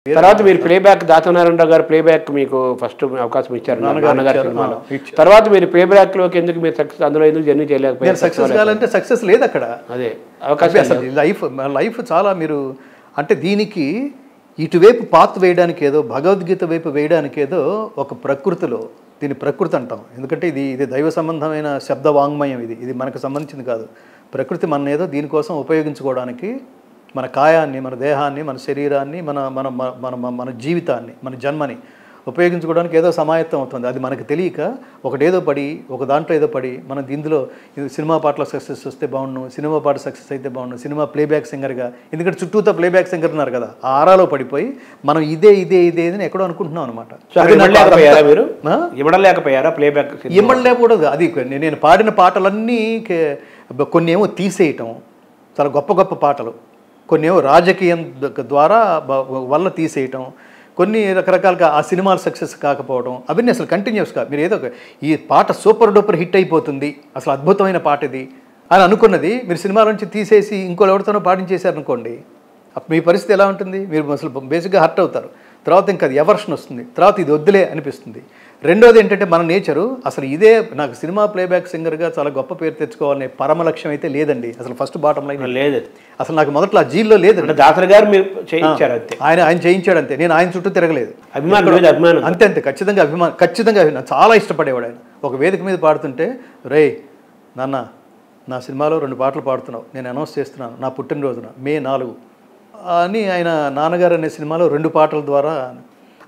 తర్వాత మీరు ప్లేబ్యాక్ దాతనారాయణరావు గారు ప్లేబ్యాక్ మీకు ఫస్ట్ అవకాశం ఇచ్చారు నాన్నగారి సినిమాలో. తర్వాత మీరు ప్లేబ్యాక్ లోకి ఎందుకు మీరు సక్సెస్ అందులో ఎందుకు జర్నీ చేయలేకపోయారు? సక్సెస్ కావాలంటే సక్సెస్ లేదు అక్కడ. అదే అవకాశం లైఫ్ చాలా మీరు అంటే దీనికి ఇటువైపు పాత్ వేయడానికి ఏదో భగవద్గీత వైపు వేయడానికి ఏదో ఒక ప్రకృతిలో దీని ప్రకృతి అంటాం. ఎందుకంటే ఇది దైవ సంబంధమైన శబ్ద వాంగ్మయం. ఇది మనకు సంబంధించింది కాదు. ప్రకృతి మన ఏదో దీనికోసం ఉపయోగించుకోవడానికి మన కాయాన్ని, మన దేహాన్ని, మన శరీరాన్ని, మన మన మన మన జీవితాన్ని, మన జన్మని ఉపయోగించుకోవడానికి ఏదో సమాయత్తం అవుతుంది. అది మనకు తెలియక ఒకటేదో పడి ఒక దాంట్లో ఏదో పడి మనం ఇందులో సినిమా పాటలో సక్సెస్ వస్తే బాగుండు, సినిమా పాట సక్సెస్ అయితే బాగుండు, సినిమా ప్లేబ్యాక్ సింగర్గా, ఎందుకంటే చుట్టూతో ప్లేబ్యాక్ సింగర్ ఉన్నారు కదా, ఆ ఆరాలో పడిపోయి మనం ఇదే అని ఎక్కడో అనుకుంటున్నాం అనమాట. ఇమ్మడలేకూడదు. అది నేను పాడిన పాటలన్నీ కొన్ని ఏమో తీసేయటం, చాలా గొప్ప గొప్ప పాటలు, కొన్ని ఏమో రాజకీయం ద్వారా వల్ల తీసేయటం, కొన్ని రకరకాలుగా ఆ సినిమాలు సక్సెస్ కాకపోవడం, అవన్నీ అసలు కంటిన్యూస్గా మీరు ఏదో ఈ పాట సూపర్ డూపర్ హిట్ అయిపోతుంది, అసలు అద్భుతమైన పాట ఇది అని అనుకున్నది మీరు సినిమాల నుంచి తీసేసి ఇంకో ఎవరితోనో పాటించేశారనుకోండి, మీ పరిస్థితి ఎలా ఉంటుంది? మీరు అసలు బేసిక్గా హర్ట్ అవుతారు. తర్వాత ఇంకా అది ఎవర్షన్ వస్తుంది, తర్వాత ఇది వద్దులే అనిపిస్తుంది. రెండోది ఏంటంటే మన నేచరు అసలు ఇదే నాకు సినిమా ప్లేబ్యాక్ సింగర్గా చాలా గొప్ప పేరు తెచ్చుకోవాలనే పరమ లక్ష్యం అయితే లేదండి. అసలు ఫస్ట్ బాటం లైన్ లేదు. అసలు నాకు మొదట్లో ఆ జీల్లో లేదు. దాసరి గారు మీరు చేయించారు అంతే, ఆయన చేయించాడు అంతే. నేను ఆయన చుట్టూ తిరగలేదు. అభిమానం అంతే ఖచ్చితంగా అభిమానం చాలా ఇష్టపడేవాడు ఆయన. ఒక వేదిక మీద పాడుతుంటే, రే నాన్న నా సినిమాలో 2 పాటలు పాడుతున్నావు, నేను అనౌన్స్ చేస్తున్నాను నా పుట్టినరోజున May 4 అని ఆయన నాన్నగారు అనే సినిమాలో 2 పాటల ద్వారా.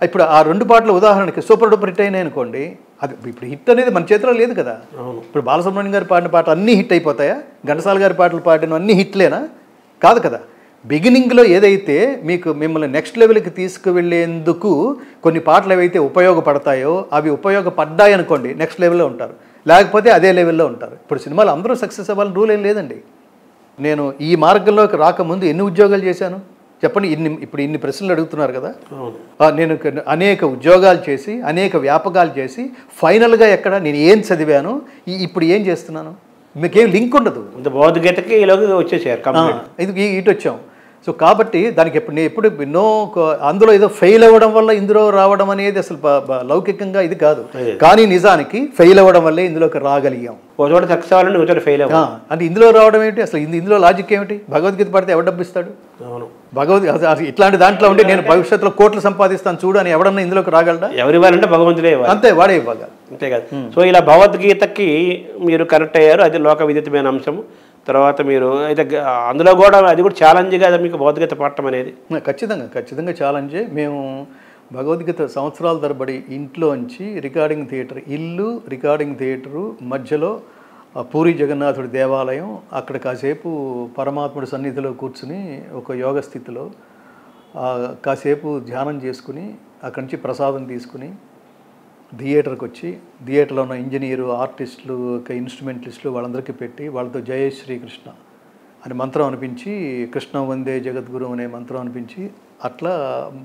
ఇప్పుడు ఆ 2 పాటలు ఉదాహరణకి సూపర్ డూపర్ హిట్ అయినాయి అనుకోండి, అది ఇప్పుడు హిట్ అనేది మన చేతిలో లేదు కదా. ఇప్పుడు బాలసుబ్రహ్మణ్యం గారు పాడిన పాటలు అన్నీ హిట్ అయిపోతాయా? ఘంటసాల గారి పాటలు పాడిన అన్నీ హిట్లేనా? కాదు కదా. బిగినింగ్లో ఏదైతే మిమ్మల్ని నెక్స్ట్ లెవెల్కి తీసుకువెళ్ళేందుకు కొన్ని పాటలు ఏవైతే ఉపయోగపడతాయో అవి ఉపయోగపడ్డాయి అనుకోండి, నెక్స్ట్ లెవెల్లో ఉంటారు, లేకపోతే అదే లెవెల్లో ఉంటారు. ఇప్పుడు సినిమాలు అందరూ సక్సెస్ అవ్వాలని రూల్ ఏం లేదండి. నేను ఈ మార్గంలోకి రాకముందు ఎన్ని ఉద్యోగాలు చేశాను చెప్పండి. ఇప్పుడు ఇన్ని ప్రశ్నలు అడుగుతున్నారు కదా. నేను అనేక ఉద్యోగాలు చేసి అనేక వ్యాపకాలు చేసి ఫైనల్గా ఎక్కడ నేను ఏం చదివాను, ఇప్పుడు ఏం చేస్తున్నాను, మీకేం లింక్ ఉండదు. భగవద్గీతకి వచ్చేసారు, ఇది ఇటు వచ్చాం. సో కాబట్టి దానికి ఎప్పుడు ఎన్నో అందులో ఏదో ఫెయిల్ అవ్వడం వల్ల ఇందులో రావడం అనేది అసలు లౌకికంగా ఇది కాదు. కానీ నిజానికి ఫెయిల్ అవ్వడం వల్లే ఇందులోకి రాగలిగాం. అంటే ఇందులో రావడం ఏమిటి అసలు? ఇందులో లాజిక్ ఏమిటి? భగవద్గీత పడితే ఎవరు డబ్బు ఇస్తాడు? ఇట్లాంటి దాంట్లో ఉంటే నేను భవిష్యత్తులో కోట్లు సంపాదిస్తాను చూడు అని ఎవడన్నా ఇందులోకి రాగలడా? ఎవరివ్వాలంటే భగవంతుడే అంతే, వాడే ఇవ్వాలి. అంతే కదా. సో ఇలా భగవద్గీతకి మీరు కనెక్ట్ అయ్యారు, అది లోక విదితమైన అంశము. తర్వాత మీరు అయితే అందులో కూడా అది కూడా ఛాలెంజ్ కదా మీకు భగవద్గీత పాడటం అనేది? ఖచ్చితంగా ఛాలెంజే. మేము భగవద్గీత సంవత్సరాల తరబడి ఇంట్లోంచి రికార్డింగ్ థియేటర్, ఇల్లు రికార్డింగ్ థియేటరు మధ్యలో పూరి జగన్నాథుడి దేవాలయం, అక్కడ కాసేపు పరమాత్ముడి సన్నిధిలో కూర్చుని ఒక యోగ స్థితిలో కాసేపు ధ్యానం చేసుకుని అక్కడి నుంచి ప్రసాదం తీసుకుని థియేటర్కి వచ్చి థియేటర్లో ఉన్న ఇంజనీరు, ఆర్టిస్టులు, ఇన్స్ట్రుమెంటలిస్టులు వాళ్ళందరికీ పెట్టి వాళ్ళతో జయ శ్రీకృష్ణ అని మంత్రం అనిపించి, కృష్ణ వందే జగద్గురు అనే మంత్రం అనిపించి అట్లా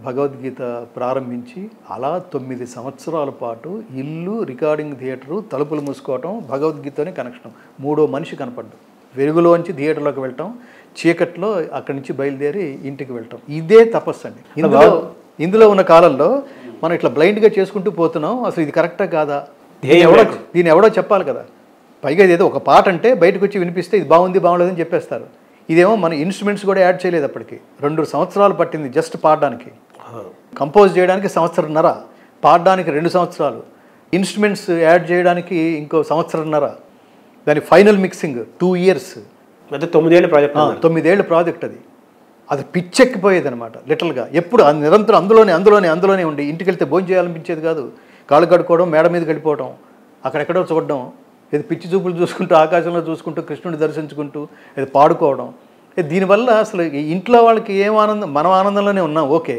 భగవద్గీత ప్రారంభించి అలా 9 సంవత్సరాల పాటు ఇల్లు, రికార్డింగ్ థియేటరు, తలుపులు మూసుకోవటం, భగవద్గీతనే కనెక్షన్. 3వ మనిషి కనపడ్డం, వెలుగులోంచి థియేటర్లోకి వెళ్ళటం, చీకట్లో అక్కడి నుంచి బయలుదేరి ఇంటికి వెళ్ళటం, ఇదే తపస్సు అండి. ఇందులో ఉన్న కాలంలో మనం ఇట్లా బ్లైండ్గా చేసుకుంటూ పోతున్నాం. అసలు ఇది కరెక్టా కాదా? దీన్ని ఎవడో చెప్పాలి కదా. పైగా ఇదేదో ఒక పాట అంటే బయటకు వచ్చి వినిపిస్తే ఇది బాగుంది బాగుండదని చెప్పేస్తారు. ఇదేమో మన ఇన్స్ట్రుమెంట్స్ కూడా యాడ్ చేయలేదు. అప్పటికి 2 సంవత్సరాలు పట్టింది జస్ట్ పాడడానికి. కంపోజ్ చేయడానికి 1.5 సంవత్సరం, పాడడానికి 2 సంవత్సరాలు, ఇన్స్ట్రుమెంట్స్ యాడ్ చేయడానికి ఇంకో 1.5 సంవత్సరం, దాని ఫైనల్ మిక్సింగ్ 2 years. 9 ఏళ్ళ ప్రాజెక్ట్. 9 ఏళ్ళ ప్రాజెక్ట్ అది పిచ్చెక్కిపోయేది అనమాట లిటరల్గా. ఎప్పుడు నిరంతరం అందులోనే ఉండి ఇంటికి వెళ్తే భోజనం చేయాలనిపించేది కాదు. కాళ్ళు కడుక్కోవడం, మేడ మీదకి వెళ్ళిపోవడం, అక్కడెక్కడో చూడడం, ఏదో పిచ్చి చూపులు చూసుకుంటూ ఆకాశంలో చూసుకుంటూ కృష్ణుడిని దర్శించుకుంటూ ఏదో పాడుకోవడం. దీనివల్ల అసలు ఇంట్లో వాళ్ళకి ఏం ఆనందం? మనం ఆనందంలోనే ఉన్నాం, ఓకే.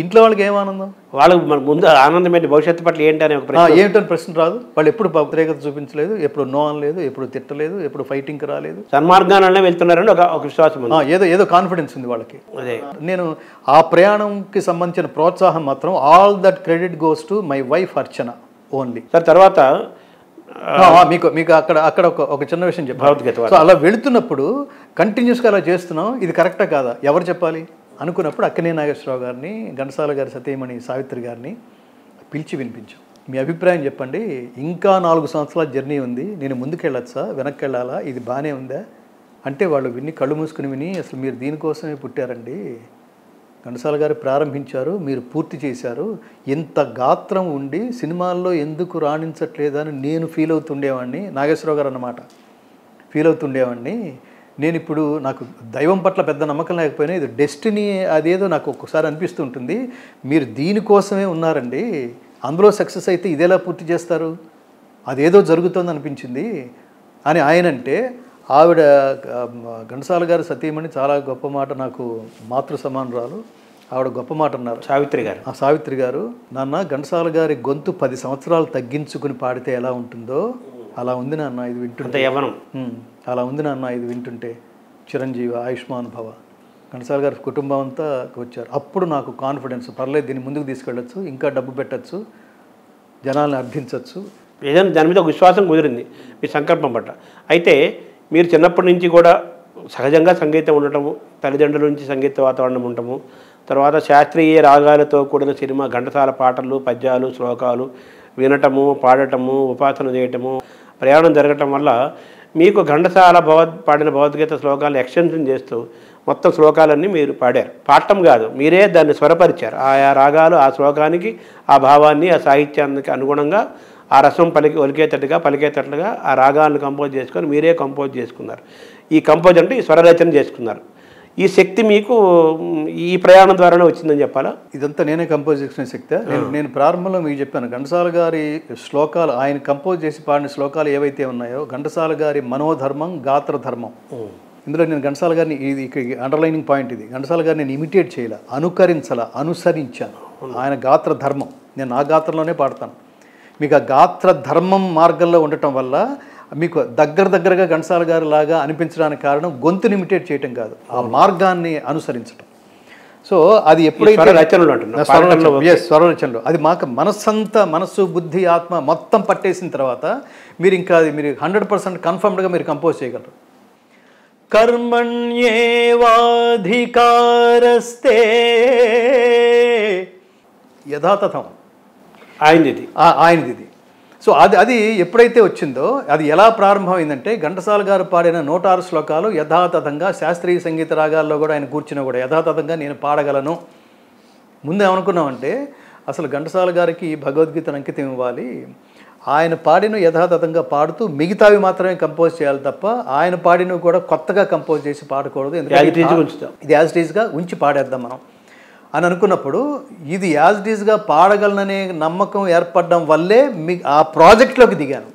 ఇంట్లో వాళ్ళకి ఏం ఆనందం? వాళ్ళకి ముందు ఆనందం ఏంటి, భవిష్యత్తు పట్ల ఏంటనే ఏమిటని ప్రశ్న రాదు. వాళ్ళు ఎప్పుడు వ్యతిరేకత చూపించలేదు, ఎప్పుడు నో అనలేదు, ఎప్పుడు తిట్టలేదు, ఎప్పుడు ఫైటింగ్కి రాలేదు. సన్మార్గాలనే వెళ్తున్నారని ఒక విశ్వాసం, ఏదో కాన్ఫిడెన్స్ ఉంది వాళ్ళకి. నేను ఆ ప్రయాణంకి సంబంధించిన ప్రోత్సాహం మాత్రం all that credit goes to my wife Archana only. Sir తర్వాత మీకు అక్కడ ఒక చిన్న విషయం చెప్పాలి. సో అలా వెళుతున్నప్పుడు కంటిన్యూస్గా అలా చేస్తున్నాం, ఇది కరెక్టా కాదా ఎవరు చెప్పాలి? అనుకున్నప్పుడు అక్కినే నాగేశ్వరరావు గారిని, ఘంటసాల గారి సతీమణి సావిత్రి గారిని పిలిచి వినిపించాం. మీ అభిప్రాయం చెప్పండి, ఇంకా 4 సంవత్సరాల జర్నీ ఉంది, నేను ముందుకెళ్ళొచ్చా వెనక్కి వెళ్ళాలా, ఇది బాగానే ఉందా అంటే వాళ్ళు కళ్ళు మూసుకుని విని, అసలు మీరు దీనికోసమే పుట్టారండి, ఘంటసాల గారు ప్రారంభించారు, మీరు పూర్తి చేశారు, ఇంత గాత్రం ఉండి సినిమాల్లో ఎందుకు రాణించట్లేదని నేను ఫీల్ అవుతుండేవాడిని, నాగేశ్వరరావు గారు అన్నమాట, ఫీల్ అవుతుండేవాడిని. నేను ఇప్పుడు నాకు దైవం పట్ల పెద్ద నమ్మకం లేకపోయినా ఇది డెస్టినీ అదేదో నాకు ఒక్కొక్కసారి అనిపిస్తుంటుంది, మీరు దీనికోసమే ఉన్నారండి, అందులో సక్సెస్ అయితే ఇదేలా పూర్తి చేస్తారు, అదేదో జరుగుతుంది అనిపించింది అని ఆయనంటే, ఆవిడ ఘంటసాల గారి సతీమణి చాలా గొప్ప మాట, నాకు మాతృ సమానురాలు, ఆవిడ గొప్ప మాట అన్నారు, సావిత్రి గారు. సావిత్రి గారు, నాన్న ఘంటసాల గారి గొంతు 10 సంవత్సరాలు తగ్గించుకుని పాడితే ఎలా ఉంటుందో అలా ఉంది నాన్న ఇది వింటుంటే, అలా ఉంది నాన్న ఇది వింటుంటే, చిరంజీవి ఆయుష్మాన్ భవ, ఘంటసాల గారి కుటుంబం అంతా వచ్చారు. అప్పుడు నాకు కాన్ఫిడెన్స్, పర్లేదు దీన్ని ముందుకు తీసుకెళ్ళచ్చు, ఇంకా డబ్బు పెట్టచ్చు, జనాల్ని అర్థించవచ్చు, ఏదైనా దాని మీద ఒక విశ్వాసం కుదిరింది మీ సంకల్పం పట్ల. అయితే మీరు చిన్నప్పటి నుంచి కూడా సహజంగా సంగీతం ఉండటము, తల్లిదండ్రుల నుంచి సంగీత వాతావరణం ఉండటము, తర్వాత శాస్త్రీయ రాగాలతో కూడిన సినిమా ఘంటసాల పాటలు, పద్యాలు, శ్లోకాలు వినటము, పాడటము, ఉపాసన చేయటము, ప్రయాణం జరగటం వల్ల మీకు ఘంటసాల పాడిన భగవద్గీత శ్లోకాలను ఎక్స్టెన్షన్ చేస్తూ మొత్తం శ్లోకాలన్నీ మీరు పాడారు. పాడటం కాదు, మీరే దాన్ని స్వరపరిచారు. ఆయా రాగాలు ఆ శ్లోకానికి, ఆ భావాన్ని, ఆ సాహిత్యానికి అనుగుణంగా ఆ రసం పలికేటట్లుగా ఆ రాగాలను కంపోజ్ చేసుకొని మీరే కంపోజ్ చేసుకున్నారు. ఈ కంపోజ్ అంటే ఈ స్వరరచన చేసుకున్నారు. ఈ శక్తి మీకు ఈ ప్రయాణం ద్వారానే వచ్చిందని చెప్పాలా? ఇదంతా నేనే కంపోజ్ చేసుకునే శక్తి. నేను ప్రారంభంలో మీకు చెప్పాను, ఘంటసాల గారి శ్లోకాలు, ఆయన కంపోజ్ చేసి పాడిన శ్లోకాలు ఏవైతే ఉన్నాయో, ఘంటసాల గారి మనోధర్మం, గాత్రధర్మం, ఇందులో నేను ఘంటసాల గారిని, ఇది అండర్లైనింగ్ పాయింట్, ఇది ఘంటసాల గారిని నేను ఇమిటేట్ చేయాల, అనుసరించాను. ఆయన గాత్రధర్మం, నేను నా గాత్రంలోనే పాడతాను. మీకు ఆ గాత్రధర్మం మార్గంలో ఉండటం వల్ల మీకు దగ్గరగా ఘంటసాల గారి లాగా అనిపించడానికి కారణం గొంతుని ఇమిటేట్ చేయటం కాదు, ఆ మార్గాన్ని అనుసరించడం. సో అది ఎప్పుడైతే స్వరరచనలో అది మాకు మనస్సు, బుద్ధి, ఆత్మ మొత్తం పట్టేసిన తర్వాత మీరు ఇంకా అది మీరు 100% కన్ఫర్మ్డ్గా మీరు కంపోజ్ చేయగలరు. కర్మణ్యేవాధికారస్తే యథాతథం ఆయనది. సో అది ఎప్పుడైతే వచ్చిందో, అది ఎలా ప్రారంభమైందంటే, ఘంటసాల గారు పాడిన 106 శ్లోకాలు యథాతథంగా శాస్త్రీయ సంగీత రాగాల్లో కూడా ఆయన కూర్చున్నా కూడా యథాతథంగా నేను పాడగలను. ముందు ఏమనుకున్నామంటే, అసలు ఘంటసాల గారికి భగవద్గీతను అంకితం ఇవ్వాలి, ఆయన పాడిన యథాతథంగా పాడుతూ మిగతావి మాత్రమే కంపోజ్ చేయాలి తప్ప ఆయన పాడినవి కూడా కొత్తగా కంపోజ్ చేసి పాడకూడదు, ఎందుకంటే ఇది యాజ్ ఇట్ ఈజ్గా ఉంచి పాడేద్దాం మనం అని అనుకున్నప్పుడు, ఇది యాజ్ ఇట్ ఈజ్గా పాడగలననే నమ్మకం ఏర్పడడం వల్లే ఆ ప్రాజెక్ట్లోకి దిగాను.